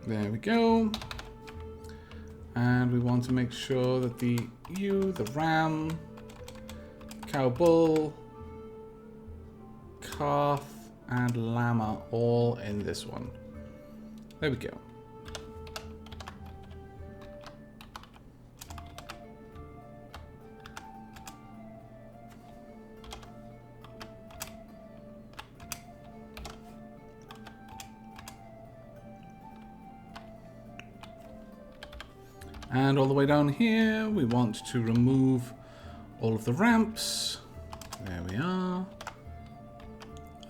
There we go. And we want to make sure that the ewe, the ram, cow, bull, calf, and lamb are all in this one. There we go. And all the way down here, we want to remove all of the ramps. There we are.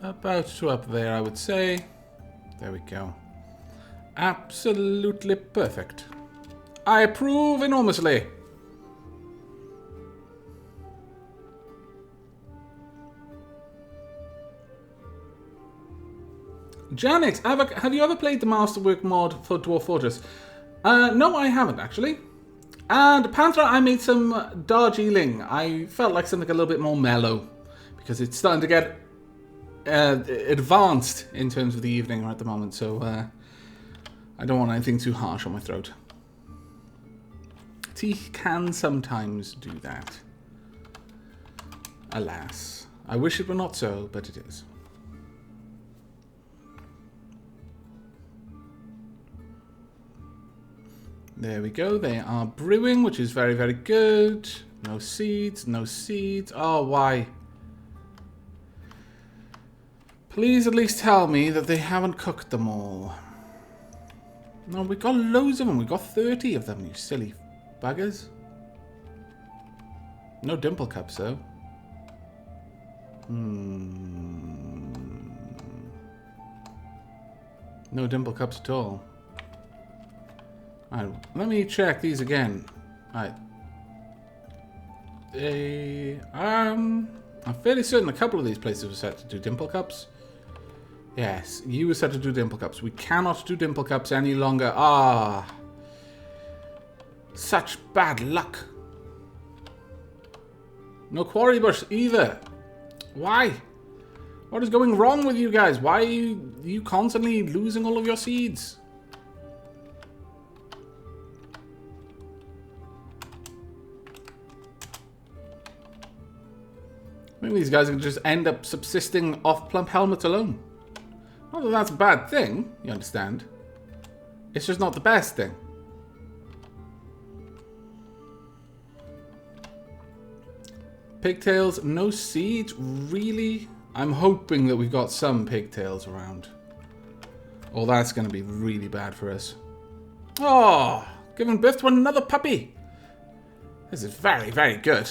About to up there, I would say. There we go. Absolutely perfect. I approve enormously. Janet, have you ever played the Masterwork mod for Dwarf Fortress? No, I haven't, actually. And Panthera, I made some Darjeeling. I felt like something a little bit more mellow, because it's starting to get advanced in terms of the evening at the moment, so I don't want anything too harsh on my throat. Tea can sometimes do that. Alas. I wish it were not so, but it is. There we go. They are brewing, which is very, very good. No seeds, no seeds. Oh, why? Please at least tell me that they haven't cooked them all. No, we got loads of them. We got 30 of them, you silly buggers. No dimple cups, though. No dimple cups at all. Alright, let me check these again. Alright. I'm fairly certain a couple of these places were set to do dimple cups. Yes, you were set to do dimple cups. We cannot do dimple cups any longer. Ah. Such bad luck. No quarry bush either. Why? What is going wrong with you guys? Why are you constantly losing all of your seeds? Maybe these guys can just end up subsisting off plump helmets alone. Not that that's a bad thing, you understand. It's just not the best thing. Pigtails, no seeds, really? I'm hoping that we've got some pigtails around. Oh, that's going to be really bad for us. Oh, giving birth to another puppy. This is very, very good.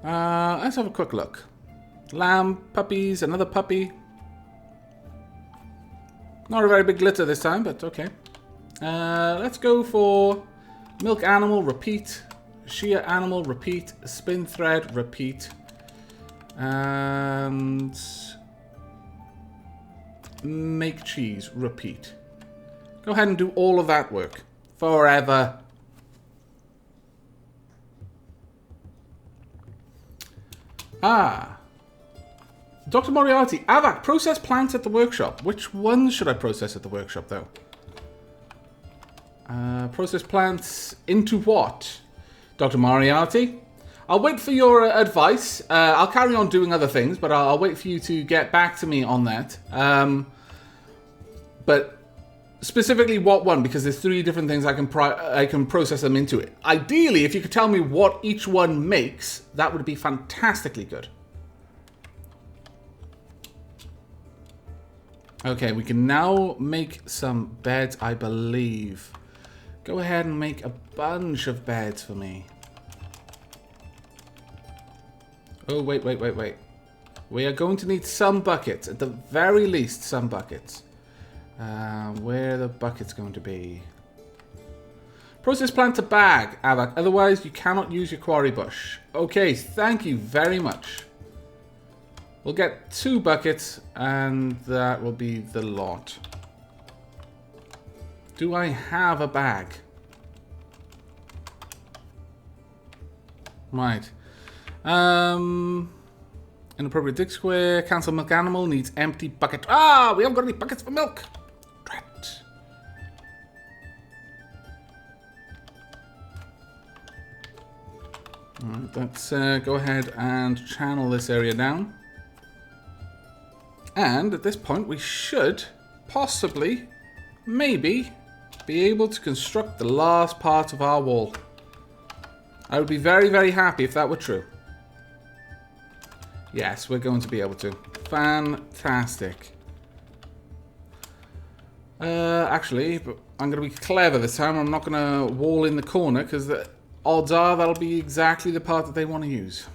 Let's have a quick look. Lamb, puppies, another puppy. Not a very big litter this time, but okay. Let's go for milk animal, repeat. Shear animal, repeat. Spin thread, repeat. And make cheese, repeat. Go ahead and do all of that work. Forever. Ah. Dr. Moriarty, Avak, process plants at the workshop. Which ones should I process at the workshop, though? Process plants into what? Dr. Moriarty? I'll wait for your advice. I'll carry on doing other things, but I'll wait for you to get back to me on that. But specifically what one? Because there's 3 different things I can process them into it. Ideally, if you could tell me what each one makes, that would be fantastically good. Okay, we can now make some beds, I believe. Go ahead and make a bunch of beds for me. Oh, wait. We are going to need some buckets. At the very least, some buckets. Where are the buckets going to be? Process plant to bag, Avak. Otherwise, you cannot use your quarry bush. Okay, thank you very much. We'll get 2 buckets, and that will be the lot. Do I have a bag? Right. Inappropriate dig square. Cancel milk animal. Needs empty bucket. Ah, we haven't got any buckets for milk. Alright, let's go ahead and channel this area down. And at this point we should possibly, maybe, be able to construct the last part of our wall. I would be very, very happy if that were true. Yes, we're going to be able to. Fantastic. Actually, I'm going to be clever this time. I'm not going to wall in the corner because the odds are that'll be exactly the part that they want to use.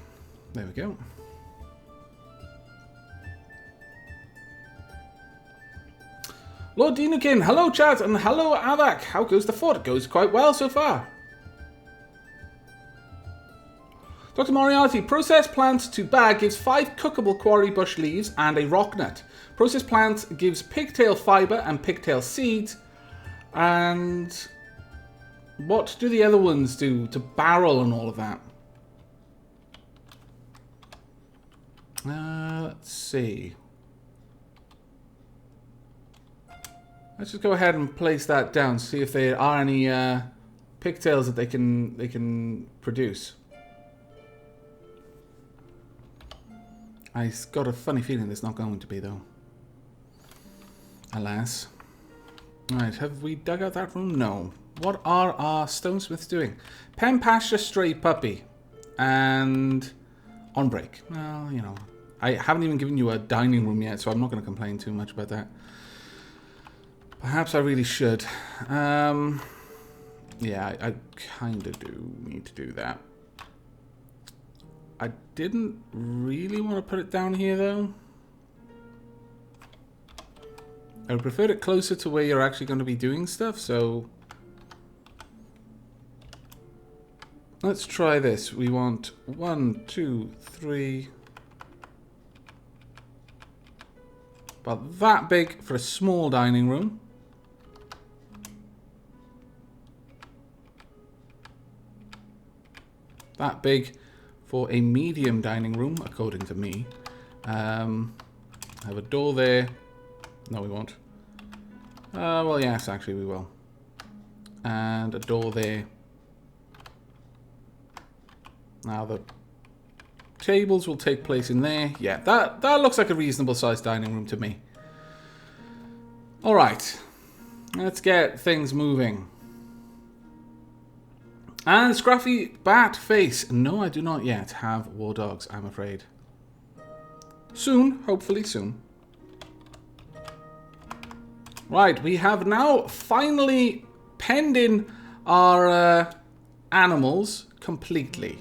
There we go. Lord Dinukin, hello chat, and hello Avak. How goes the fort? It goes quite well so far. Dr. Moriarty, process plant to bag gives 5 cookable quarry bush leaves and a rock nut. Process plant gives pigtail fiber and pigtail seeds. And what do the other ones do to barrel and all of that? Let's see. Let's just go ahead and place that down, see if there are any pigtails that they can produce. I've got a funny feeling there's not going to be, though. Alas. Right, have we dug out that room? No. What are our stonesmiths doing? Pen pasture, stray puppy, and on break. Well, you know, I haven't even given you a dining room yet, so I'm not going to complain too much about that. Perhaps I really should. Yeah, I kind of do need to do that. I didn't really want to put it down here, though. I would prefer it closer to where you're actually going to be doing stuff, so... Let's try this. We want 1, 2, 3... About that big for a small dining room. That big for a medium dining room, according to me. Have a door there. No, we won't. Well, yes, actually we will. And a door there. Now the tables will take place in there. Yeah, that looks like a reasonable sized dining room to me. Alright. Let's get things moving. And Scruffy Bat Face. No, I do not yet have war dogs, I'm afraid. Soon, hopefully soon. Right, we have now finally penned in our animals completely.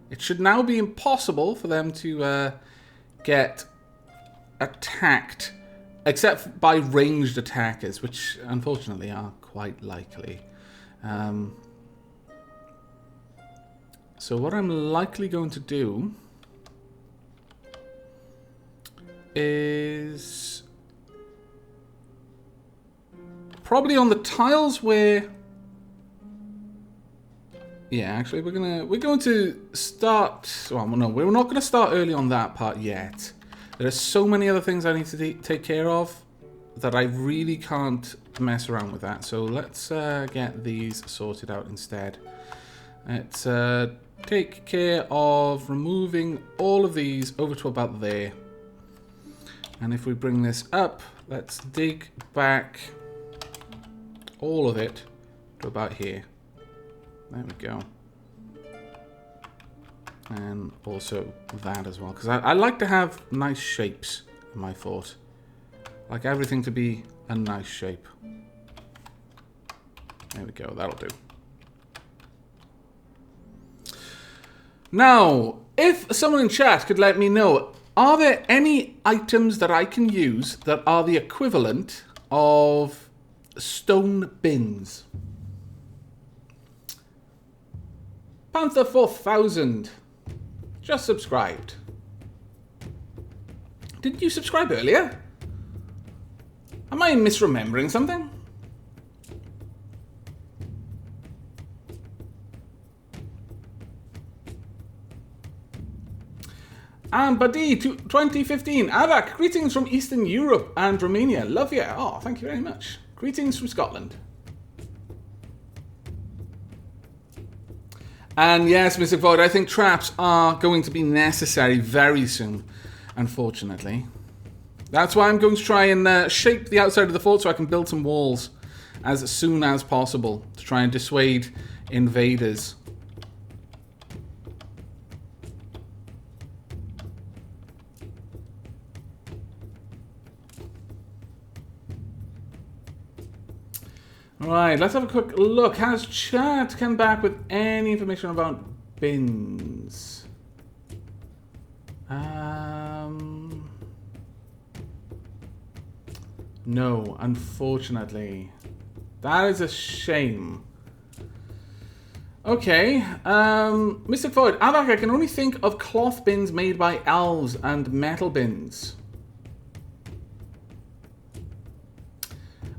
It should now be impossible for them to get attacked, except by ranged attackers, which unfortunately are quite likely. So what I'm likely going to do is probably on the tiles where, yeah, actually we're going to start. Well, no, we're not going to start early on that part yet. There are so many other things I need to take care of that I really can't mess around with that. So let's get these sorted out instead. Let's take care of removing all of these over to about there. And if we bring this up, let's dig back all of it to about here. There we go. And also that as well, because I like to have nice shapes in my fort. I like everything to be a nice shape. There we go, that'll do. Now, if someone in chat could let me know, are there any items that I can use that are the equivalent of stone bins? Panther 4000 just subscribed. Didn't you subscribe earlier? Am I misremembering something? And Buddy 2015, Avak, greetings from Eastern Europe and Romania. Love you. Oh, thank you very much. Greetings from Scotland. And yes, Mr. Void, I think traps are going to be necessary very soon, unfortunately. That's why I'm going to try and shape the outside of the fort so I can build some walls as soon as possible to try and dissuade invaders. Alright, let's have a quick look. Has chat come back with any information about bins? No, unfortunately. That is a shame. Okay, Mr. Void, Avak, I can only think of cloth bins made by elves and metal bins.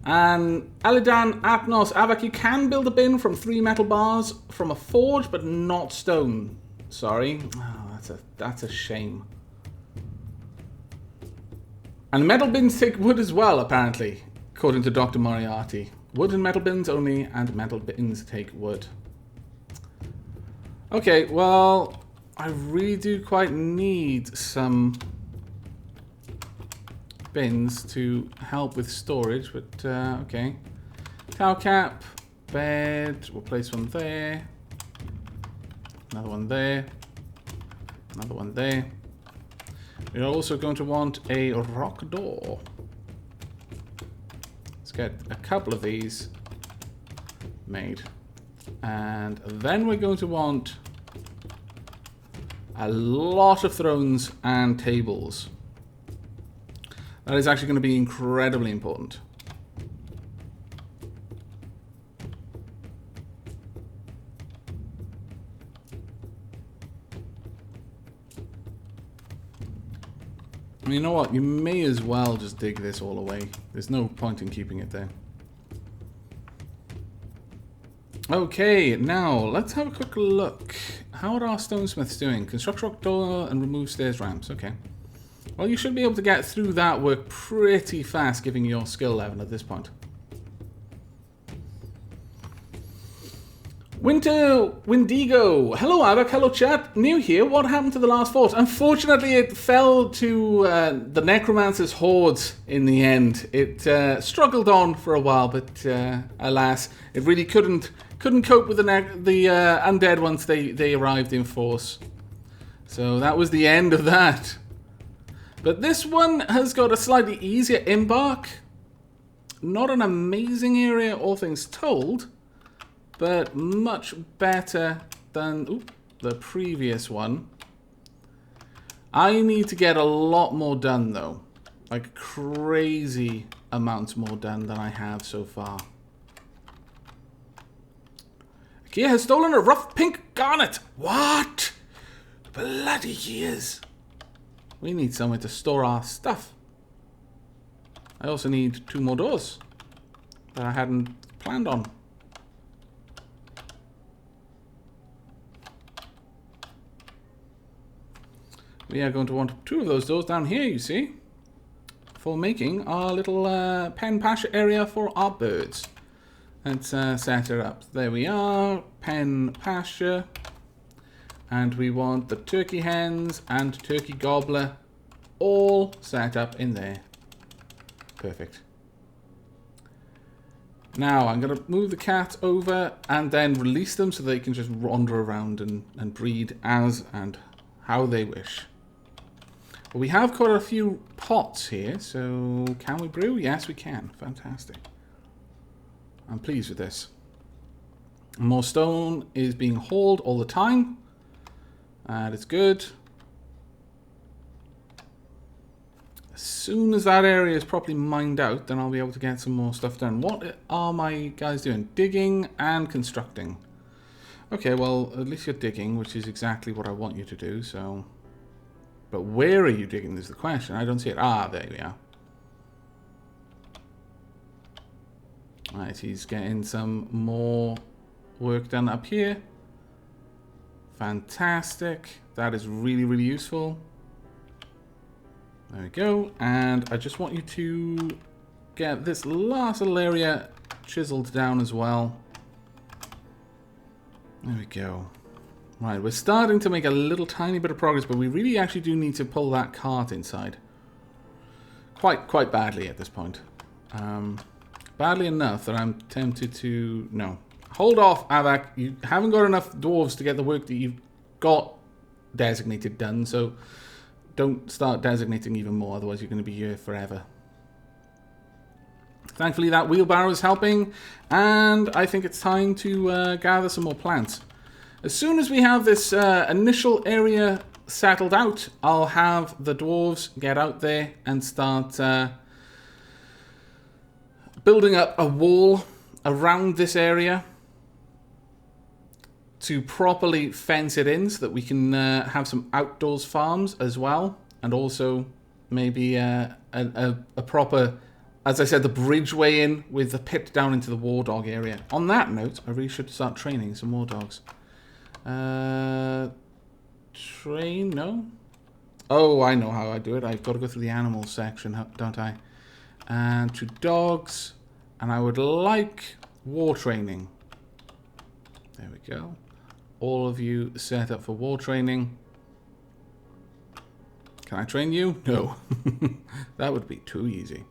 And Alidan Atnos, Avak, you can build a bin from 3 metal bars from a forge, but not stone. Sorry. Oh, that's a shame. And metal bins take wood as well, apparently, according to Dr. Moriarty. Wood and metal bins only, and metal bins take wood. Okay, well, I really do quite need some bins to help with storage, but okay. Towel cap, bed, we'll place one there. Another one there. Another one there. We're also going to want a rock door. Let's get a couple of these made. And then we're going to want a lot of thrones and tables. That is actually going to be incredibly important. You know what? You may as well just dig this all away. There's no point in keeping it there. Okay, now let's have a quick look. How are our stonesmiths doing? Construct rock door and remove stairs ramps. Okay. Well, you should be able to get through that work pretty fast, given your skill level at this point. Windigo. Hello, Avak. Hello, chat. New here. What happened to the last fort? Unfortunately, it fell to the Necromancer's hordes in the end. It struggled on for a while, but alas, it really couldn't cope with the undead once they arrived in force. So that was the end of that. But this one has got a slightly easier embark. Not an amazing area, all things told, but much better than the previous one. I need to get a lot more done, though. Like crazy amounts more done than I have so far. Kia has stolen a rough pink garnet. What? Bloody years. We need somewhere to store our stuff. I also need 2 more doors that I hadn't planned on. We are going to want 2 of those doors down here, you see, for making our little pen pasture area for our birds. Let's set it up. There we are, pen pasture. And we want the turkey hens and turkey gobbler all set up in there. Perfect. Now I'm going to move the cat over and then release them so they can just wander around and breed as and how they wish. But we have got a few pots here, so can we brew? Yes, we can. Fantastic. I'm pleased with this. More stone is being hauled all the time. And it's good. As soon as that area is properly mined out, then I'll be able to get some more stuff done. What are my guys doing? Digging and constructing. Okay, well, at least you're digging, which is exactly what I want you to do, so... But where are you digging is the question. I don't see it. Ah, there we are. Alright, he's getting some more work done up here. Fantastic. That is really, really useful. There we go. And I just want you to get this last little area chiseled down as well. There we go. Right, we're starting to make a little tiny bit of progress, but we really actually do need to pull that cart inside. Quite badly at this point. Badly enough that I'm tempted to... No. Hold off, Avak. You haven't got enough dwarves to get the work that you've got designated done, so don't start designating even more, otherwise you're going to be here forever. Thankfully that wheelbarrow is helping, and I think it's time to gather some more plants. As soon as we have this initial area settled out, I'll have the dwarves get out there and start building up a wall around this area to properly fence it in so that we can have some outdoors farms as well, and also maybe a proper, as I said, the bridgeway in with the pit down into the war dog area. On that note, I really should start training some war dogs. Train, no? Oh, I know how I do it. I've got to go through the animals section, don't I? And to dogs, and I would like war training. There we go. All of you set up for war training. Can I train you? No. That would be too easy.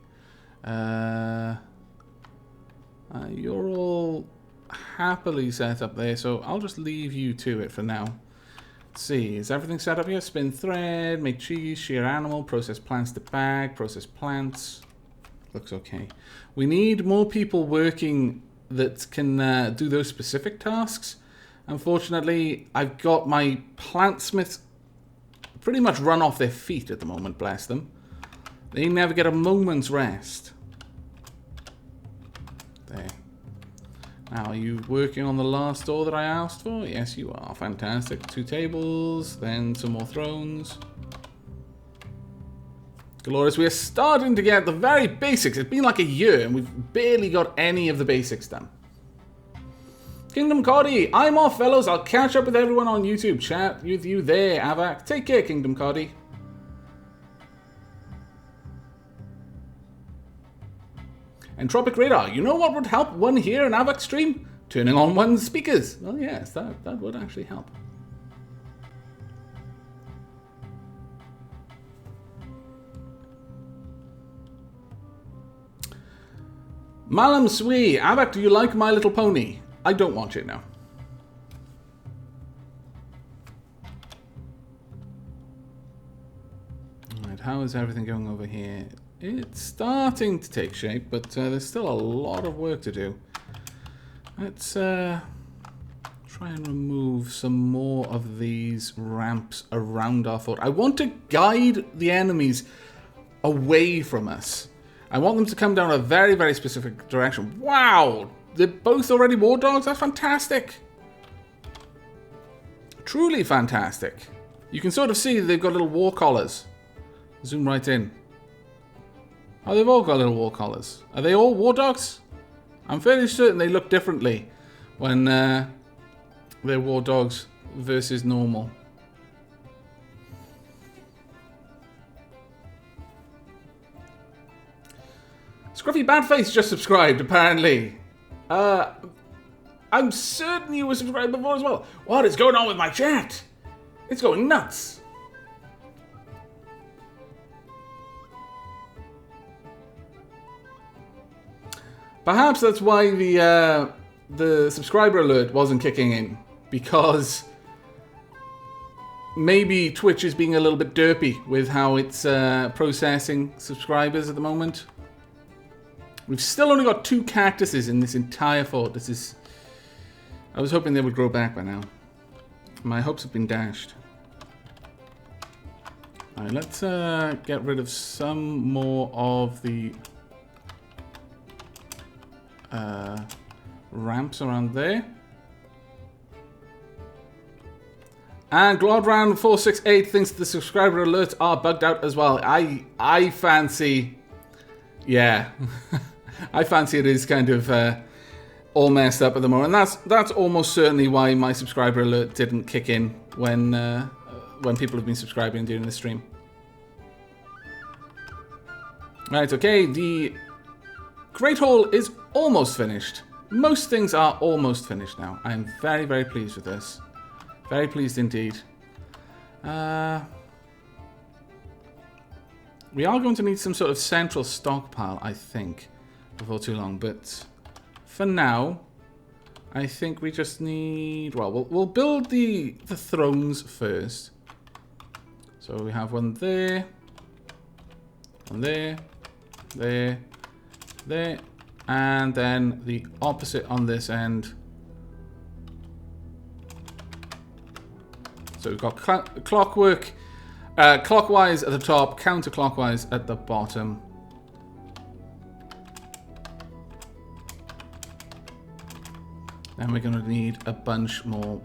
You're all happily set up there, so I'll just leave you to it for now. Let's see, is everything set up here? Spin thread, make cheese, shear animal, process plants to bag, process plants. Looks okay. We need more people working that can do those specific tasks. Unfortunately, I've got my plantsmiths pretty much run off their feet at the moment, bless them. They never get a moment's rest. There. Now, are you working on the last door that I asked for? Yes, you are. Fantastic. 2 tables, then some more thrones. Glorious. We are starting to get the very basics. It's been like a year, and we've barely got any of the basics done. Kingdom Coddy, I'm off, fellows. I'll catch up with everyone on YouTube. Chat with you there, Avak. Take care, Kingdom Coddy. Entropic Radar, you know what would help one here in Avak stream? Turning on one's speakers. Well, yes, that would actually help. Malam Sui, Avak, do you like My Little Pony? I don't watch it now. Alright, how is everything going over here? It's starting to take shape, but there's still a lot of work to do. Let's try and remove some more of these ramps around our fort. I want to guide the enemies away from us. I want them to come down a very, very specific direction. Wow! They're both already war dogs? That's fantastic! Truly fantastic. You can sort of see they've got little war collars. Zoom right in. Oh, they've all got little war collars. Are they all war dogs? I'm fairly certain they look differently when they're war dogs versus normal. Scruffy Badface just subscribed, apparently. I'm certain you were subscribed before as well. What is going on with my chat? It's going nuts. Perhaps that's why the subscriber alert wasn't kicking in, because maybe Twitch is being a little bit derpy with how it's processing subscribers at the moment. We've still only got 2 cactuses in this entire fort. This is... I was hoping they would grow back by now. My hopes have been dashed. Alright, let's get rid of some more of the ramps around there. And Glodran468 thinks the subscriber alerts are bugged out as well. I fancy... Yeah. I fancy it is kind of all messed up at the moment. And that's almost certainly why my subscriber alert didn't kick in when people have been subscribing during the stream. Right, okay, the Great Hall is almost finished. Most things are almost finished now. I'm very, very pleased with this. Very pleased indeed. We are going to need some sort of central stockpile, I think, before too long. But for now, I think we just need... Well, we'll build the thrones first. So we have one there, one there, there, there, and then the opposite on this end. So we've got clockwise at the top, counterclockwise at the bottom. Then we're going to need a bunch more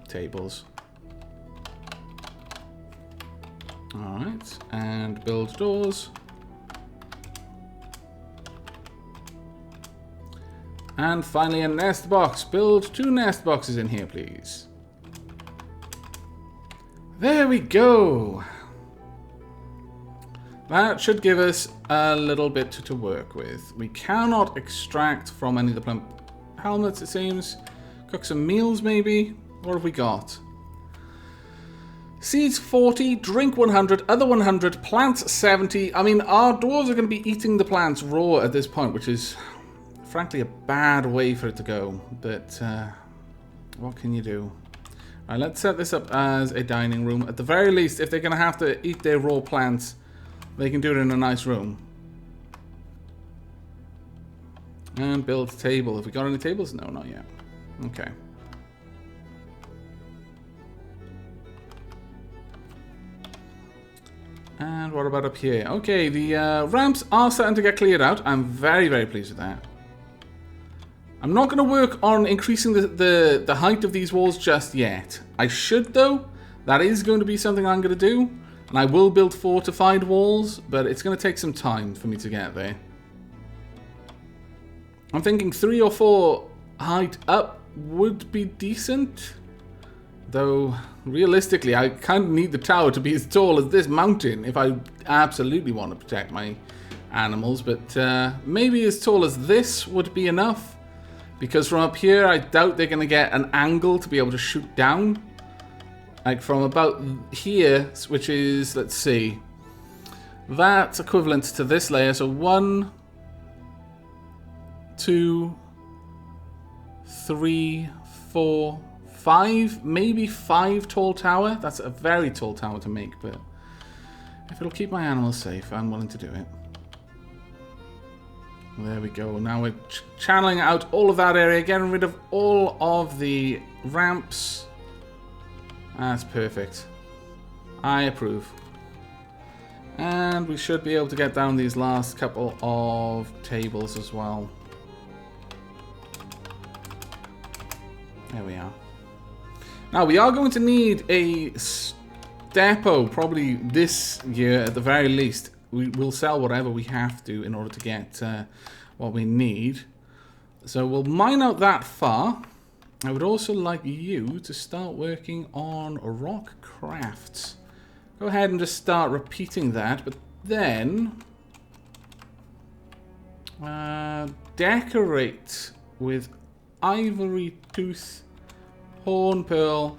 tables. Alright, and build doors. And finally a nest box. Build 2 nest boxes in here, please. There we go. That should give us a little bit to work with. We cannot extract from any of the plump helmets, it seems. Cook some meals, maybe. What have we got? Seeds 40, drink 100, other 100, plants 70. I mean, our dwarves are going to be eating the plants raw at this point, which is, frankly, a bad way for it to go. But, what can you do? Alright, let's set this up as a dining room. At the very least, if they're going to have to eat their raw plants, they can do it in a nice room. And build a table. Have we got any tables? No, not yet. Okay. And what about up here? Okay, the ramps are starting to get cleared out. I'm very, very pleased with that. I'm not going to work on increasing the height of these walls just yet. I should, though. That is going to be something I'm going to do. And I will build fortified walls, but it's going to take some time for me to get there. I'm thinking 3 or 4 height up would be decent. Though, realistically, I kind of need the tower to be as tall as this mountain if I absolutely want to protect my animals. But maybe as tall as this would be enough. Because from up here, I doubt they're going to get an angle to be able to shoot down. Like from about here, which is, let's see. That's equivalent to this layer. So 1, 2, 3, 4, 5, maybe 5 tall tower. That's a very tall tower to make, but if it'll keep my animals safe, I'm willing to do it. There we go. Now we're channeling out all of that area, getting rid of all of the ramps. That's perfect. I approve. And we should be able to get down these last couple of tables as well. There we are. Now we are going to need a depot probably this year at the very least. We will sell whatever we have to in order to get what we need. So we'll mine out that far. I would also like you to start working on rock crafts. Go ahead and just start repeating that, but then decorate with ivory tooth, horn pearl,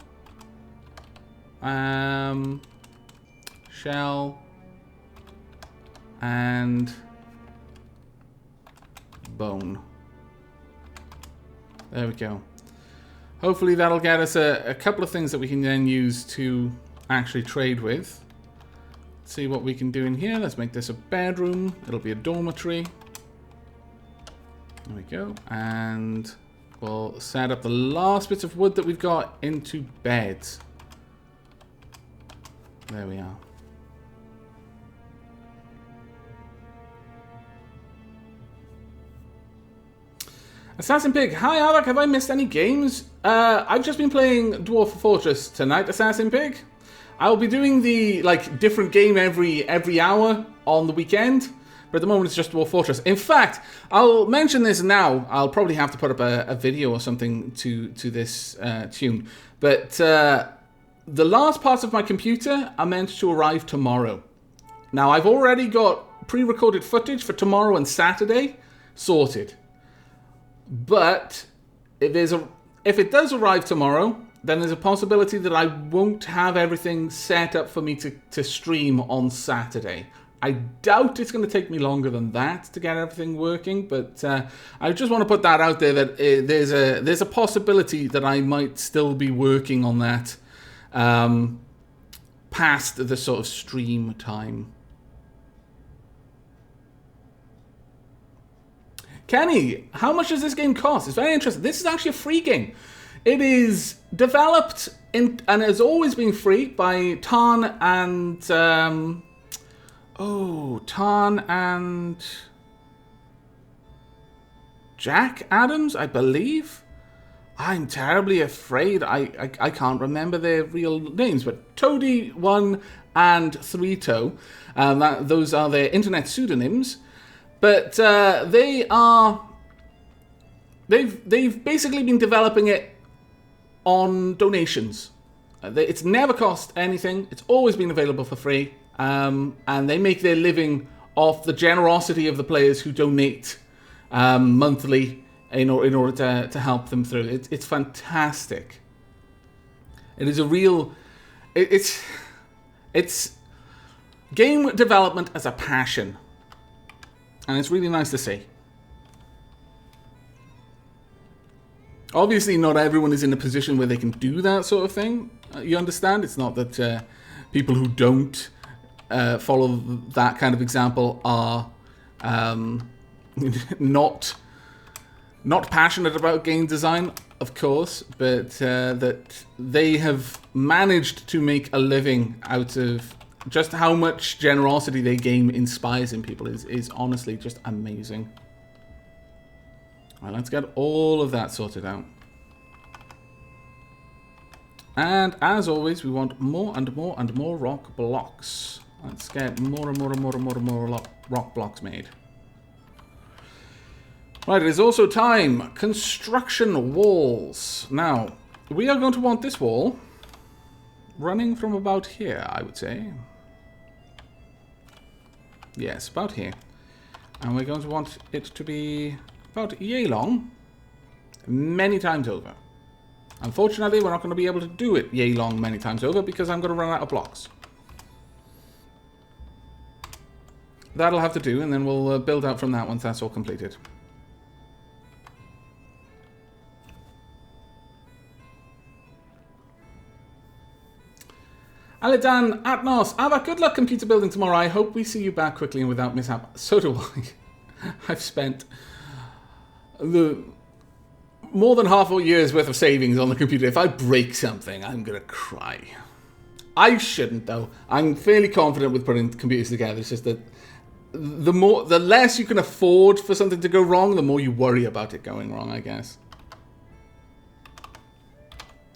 shell, and bone. There we go. Hopefully that'll get us a couple of things that we can then use to actually trade with. Let's see what we can do in here. Let's make this a bedroom. It'll be a dormitory. There we go. And we'll set up the last bits of wood that we've got into beds. There we are. Assassin Pig, hi Alec, have I missed any games? I've just been playing Dwarf Fortress tonight, Assassin Pig. I'll be doing the different game every hour on the weekend, but at the moment it's just Dwarf Fortress. In fact, I'll mention this now. I'll probably have to put up a video or something to this tune. But the last parts of my computer are meant to arrive tomorrow. Now I've already got pre-recorded footage for tomorrow and Saturday sorted. But if it does arrive tomorrow, then there's a possibility that I won't have everything set up for me to stream on Saturday. I doubt it's going to take me longer than that to get everything working, but I just want to put that out there that there's a possibility that I might still be working on that past the sort of stream time. Kenny, how much does this game cost? It's very interesting. This is actually a free game. It is developed and has always been free by Tarn and Tarn and Jack Adams, I believe. I'm terribly afraid I can't remember their real names, but Toady1 and 3toe, those are their internet pseudonyms. But they've basically been developing it on donations. It's never cost anything. It's always been available for free. And they make their living off the generosity of the players who donate monthly in order to help them through. It's fantastic. It is a real... It's game development as a passion. And it's really nice to see. Obviously, not everyone is in a position where they can do that sort of thing. You understand? It's not that people who don't follow that kind of example are not passionate about game design, of course, but that they have managed to make a living out of just how much generosity their game inspires in people is honestly just amazing. All right, let's get all of that sorted out. And as always, we want more and more and more rock blocks. Let's get more and more and more and more and more rock blocks made. Right, it is also time. Construction walls. Now, we are going to want this wall running from about here, I would say. Yes, about here. And we're going to want it to be about yay long, many times over. Unfortunately, we're not going to be able to do it yay long many times over because I'm going to run out of blocks. That'll have to do, and then we'll build out from that once that's all completed. Alidan Atnos, Ava, good luck computer building tomorrow. I hope we see you back quickly and without mishap. So do I. I've spent the more than half a year's worth of savings on the computer. If I break something, I'm going to cry. I shouldn't, though. I'm fairly confident with putting computers together. It's just that the less you can afford for something to go wrong, the more you worry about it going wrong, I guess.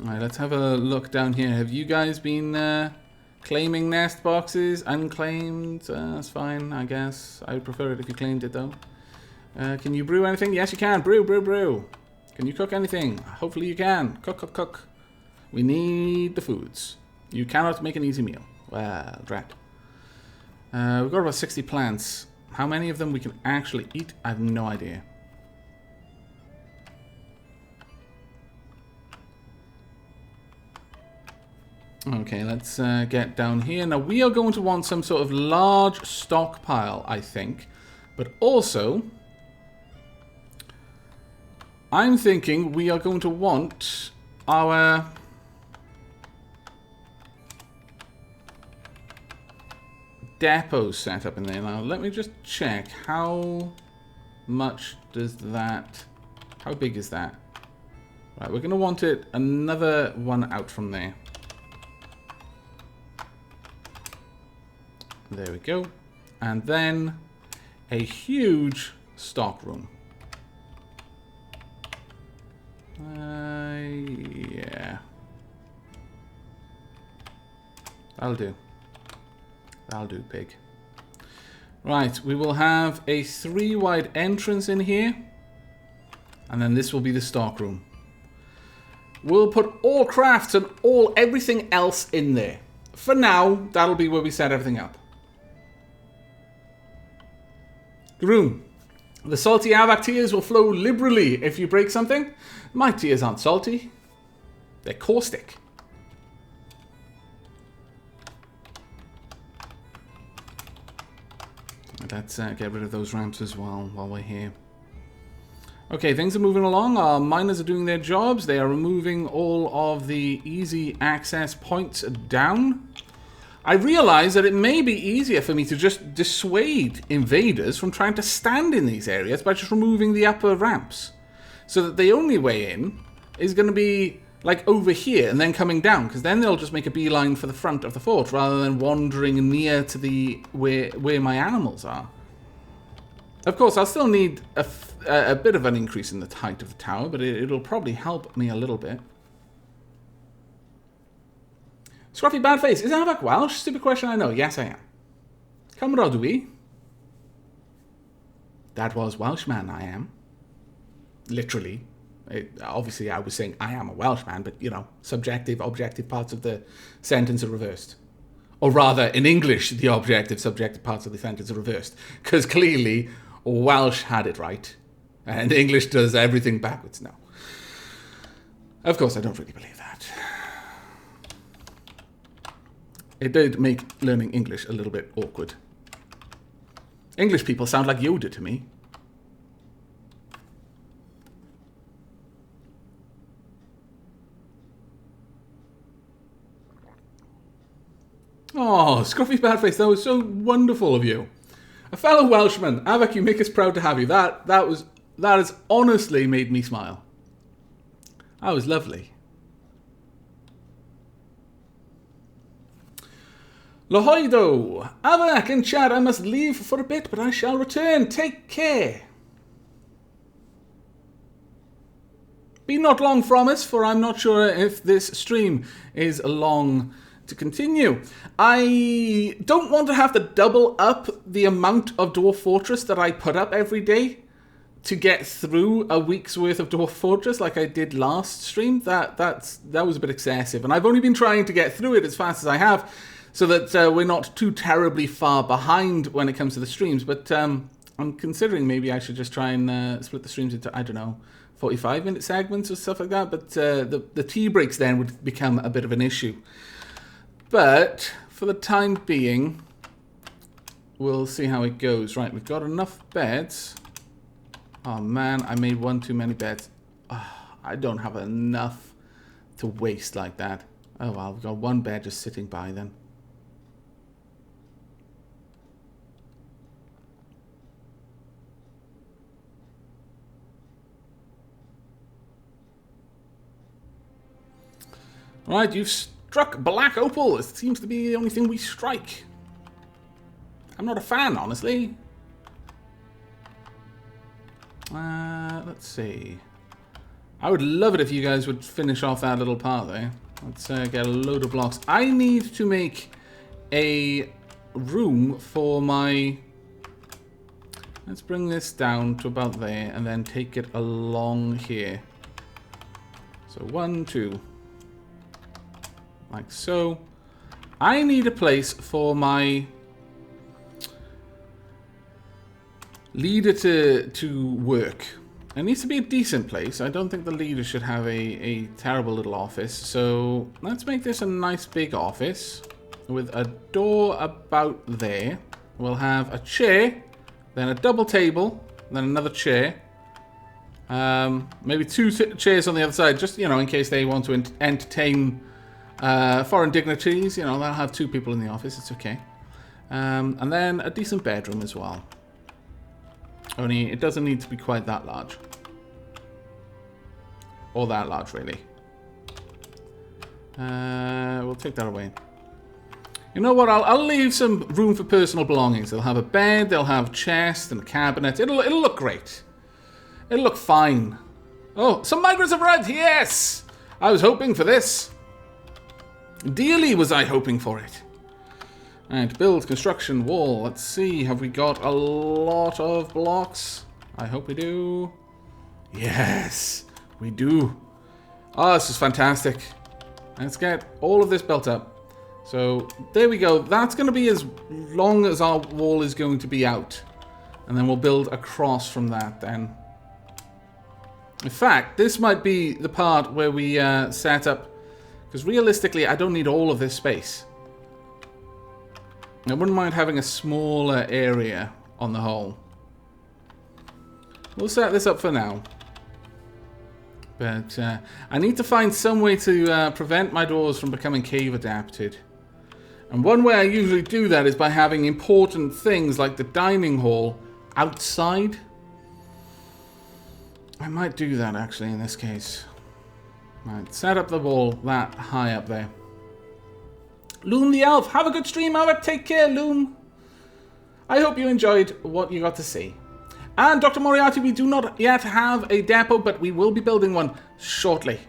Alright, let's have a look down here. Have you guys been claiming nest boxes? Unclaimed? That's fine, I guess. I would prefer it if you claimed it, though. Can you brew anything? Yes, you can. Brew, brew, brew. Can you cook anything? Hopefully you can. Cook, cook, cook. We need the foods. You cannot make an easy meal. Well, drat. We've got about 60 plants. How many of them we can actually eat? I have no idea. Okay, let's get down here. Now, we are going to want some sort of large stockpile, I think. But also, I'm thinking we are going to want our depot set up in there. Now, let me just check. How much does that... How big is that? Right, we're going to want it another one out from there. There we go. And then a huge stock room. Yeah. That'll do. That'll do, pig. Right, we will have a 3-wide entrance in here. And then this will be the stock room. We'll put all crafts and everything else in there. For now, that'll be where we set everything up. Room. The salty Avak tears will flow liberally if you break something. My tears aren't salty. They're caustic. Let's get rid of those ramps as well while we're here. Okay, things are moving along. Our miners are doing their jobs. They are removing all of the easy access points down. I realize that it may be easier for me to just dissuade invaders from trying to stand in these areas by just removing the upper ramps. So that the only way in is going to be like over here and then coming down, because then they'll just make a beeline for the front of the fort rather than wandering near to the where my animals are. Of course, I'll still need a bit of an increase in the height of the tower, but it'll probably help me a little bit. Scruffy Badface, is Avak Welsh? Stupid question, I know. Yes, I am. Cymrodwi. That was Welshman, I am. Literally. Obviously, I was saying I am a Welshman, but, you know, subjective, objective parts of the sentence are reversed. Or rather, in English, the objective, subjective parts of the sentence are reversed. Because clearly, Welsh had it right. And English does everything backwards now. Of course, I don't really believe that. It did make learning English a little bit awkward. English people sound like Yoda to me. Oh, Scruffy Badface, that was so wonderful of you. A fellow Welshman, Avak, you make us proud to have you. That has honestly made me smile. That was lovely. Lohoido, Avak in chat, I must leave for a bit, but I shall return. Take care. Be not long from us, for I'm not sure if this stream is long to continue. I don't want to have to double up the amount of Dwarf Fortress that I put up every day to get through a week's worth of Dwarf Fortress like I did last stream. That was a bit excessive, and I've only been trying to get through it as fast as I have so that we're not too terribly far behind when it comes to the streams. But I'm considering maybe I should just try and split the streams into, I don't know, 45-minute segments or stuff like that. But the tea breaks then would become a bit of an issue. But for the time being, we'll see how it goes. Right, we've got enough beds. Oh man, I made one too many beds. Oh, I don't have enough to waste like that. Oh well, we've got one bed just sitting by then. Right, you've struck Black Opal. It seems to be the only thing we strike. I'm not a fan, honestly. Let's see. I would love it if you guys would finish off that little part there. Let's get a load of blocks. I need to make a room for my... Let's bring this down to about there and then take it along here. So 1, 2. Like so. I need a place for my leader to work. It needs to be a decent place. I don't think the leader should have a terrible little office. So let's make this a nice big office with a door about there. We'll have a chair, then a double table, then another chair. Maybe 2 chairs on the other side, just, you know, in case they want to entertain foreign dignitaries. You know, they'll have 2 people in the office. It's okay. And then a decent bedroom as well. Only it doesn't need to be quite that large. Or that large, really. We'll take that away. You know what? I'll leave some room for personal belongings. They'll have a bed, they'll have chest and a cabinet. It'll look great. It'll look fine. Oh, some migrants have arrived. Yes! I was hoping for this. Dearly was I hoping for it. And build, construction, wall. Let's see. Have we got a lot of blocks? I hope we do. Yes, we do. Oh, this is fantastic. Let's get all of this built up. So there we go. That's going to be as long as our wall is going to be out. And then we'll build across from that then. In fact, this might be the part where we set up Because realistically, I don't need all of this space. I wouldn't mind having a smaller area on the whole. We'll set this up for now. But I need to find some way to prevent my doors from becoming cave adapted. And one way I usually do that is by having important things like the dining hall outside. I might do that actually in this case. Right, set up the wall that high up there. Loom the elf, have a good stream, Albert. Take care, Loom. I hope you enjoyed what you got to see. And Dr. Moriarty, we do not yet have a depot, but we will be building one shortly.